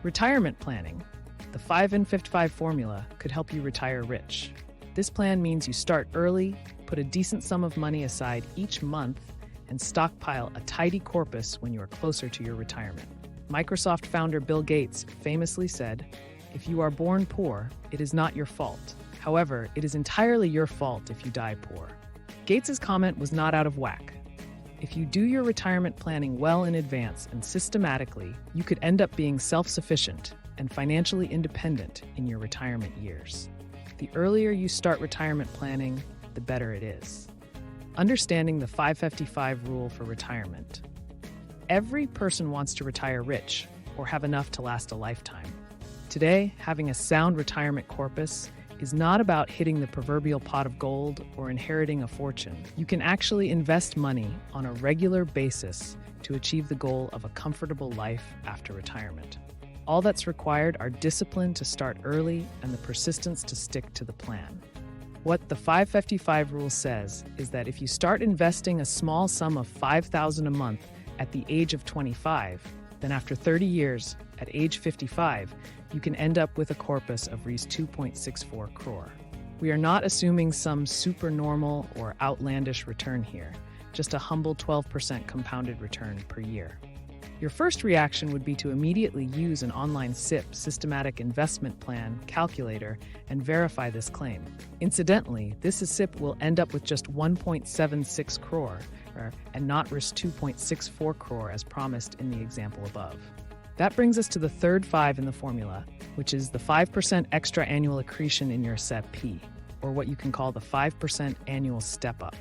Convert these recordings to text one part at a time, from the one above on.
Retirement planning. The 5 and 55 formula could help you retire rich. This plan means you start early, put a decent sum of money aside each month, and stockpile a tidy corpus when you are closer to your retirement. Microsoft founder Bill Gates famously said, "If you are born poor, it is not your fault. However, it is entirely your fault if you die poor." Gates's comment was not out of whack. If you do your retirement planning well in advance and systematically, you could end up being self-sufficient and financially independent in your retirement years. The earlier you start retirement planning, the better it is. Understanding the 555 rule for retirement. Every person wants to retire rich or have enough to last a lifetime. Today, having a sound retirement corpus is not about hitting the proverbial pot of gold or inheriting a fortune. You can actually invest money on a regular basis to achieve the goal of a comfortable life after retirement. All that's required are discipline to start early and the persistence to stick to the plan. What the 555 rule says is that if you start investing a small sum of $5,000 a month at the age of 25, then after 30 years, at age 55, you can end up with a corpus of Rs 2.64 crore. We are not assuming some supernormal or outlandish return here, just a humble 12% compounded return per year. Your first reaction would be to immediately use an online SIP, systematic investment plan, calculator, and verify this claim. Incidentally, this SIP will end up with just 1.76 crore and not Rs 2.64 crore as promised in the example above. That brings us to the third 5 in the formula, which is the 5% extra annual accretion in your SEP, or what you can call the 5% annual step-up.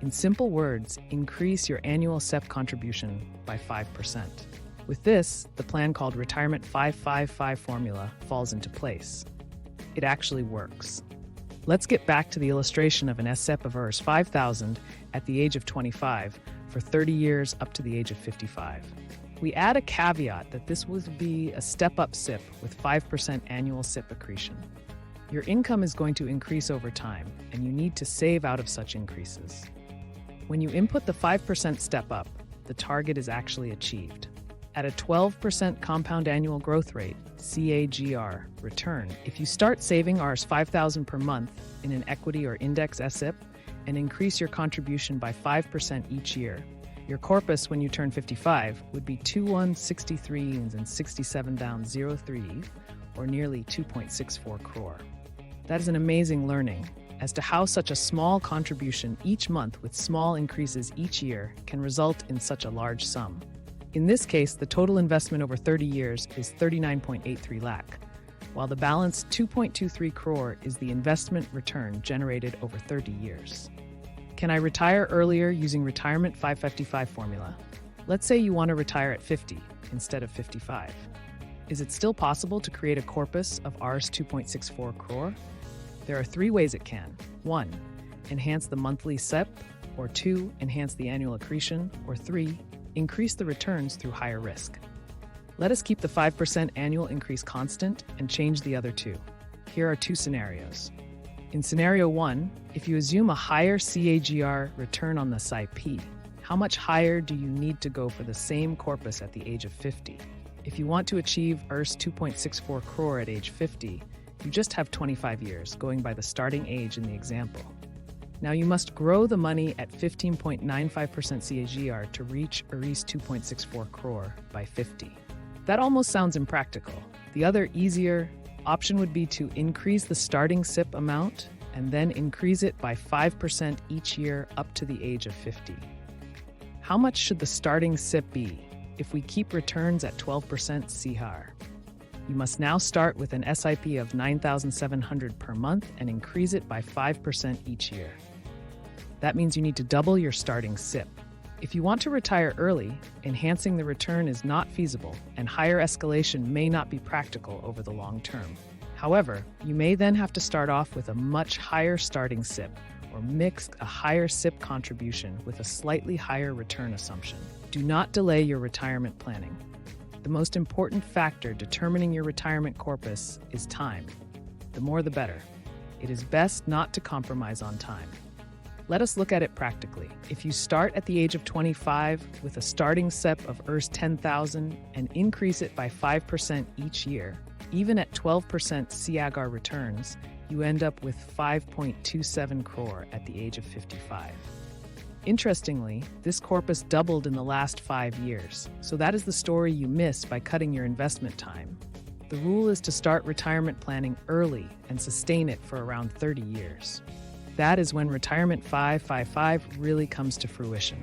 In simple words, increase your annual SEP contribution by 5%. With this, the plan called Retirement 555 formula falls into place. It actually works. Let's get back to the illustration of an SEP of Rs 5,000 at the age of 25 for 30 years up to the age of 55. We add a caveat that this would be a step-up SIP with 5% annual SIP accretion. Your income is going to increase over time, and you need to save out of such increases. When you input the 5% step-up, the target is actually achieved. At a 12% compound annual growth rate, CAGR, return, if you start saving Rs 5,000 per month in an equity or index SIP and increase your contribution by 5% each year, your corpus when you turn 55 would be 2163 and 67 down 03, or nearly 2.64 crore. That is an amazing learning as to how such a small contribution each month with small increases each year can result in such a large sum. In this case, the total investment over 30 years is 39.83 lakh, while the balance 2.23 crore is the investment return generated over 30 years. Can I retire earlier using Retirement 555 formula? Let's say you want to retire at 50 instead of 55. Is it still possible to create a corpus of Rs 2.64 crore? There are 3 ways it can. 1. Enhance the monthly SEP, or 2. Enhance the annual accretion, or 3. Increase the returns through higher risk. Let us keep the 5% annual increase constant and change the other 2. Here are 2 scenarios. In scenario 1, if you assume a higher CAGR return on the SIP, how much higher do you need to go for the same corpus at the age of 50? If you want to achieve Rs 2.64 crore at age 50, you just have 25 years, going by the starting age in the example. Now you must grow the money at 15.95% CAGR to reach Rs 2.64 crore by 50. That almost sounds impractical. The other easier option would be to increase the starting SIP amount and then increase it by 5% each year up to the age of 50. How much should the starting SIP be if we keep returns at 12% CAGR? You must now start with an SIP of $9,700 per month and increase it by 5% each year. That means you need to double your starting SIP. If you want to retire early, enhancing the return is not feasible, and higher escalation may not be practical over the long term. However, you may then have to start off with a much higher starting SIP, or mix a higher SIP contribution with a slightly higher return assumption. Do not delay your retirement planning. The most important factor determining your retirement corpus is time. The more the better. It is best not to compromise on time. Let us look at it practically. If you start at the age of 25 with a starting SEP of Rs 10,000 and increase it by 5% each year, even at 12% CAGR returns, you end up with 5.27 crore at the age of 55. Interestingly, this corpus doubled in the last 5 years, so that is the story you miss by cutting your investment time. The rule is to start retirement planning early and sustain it for around 30 years. That is when Retirement 555 really comes to fruition.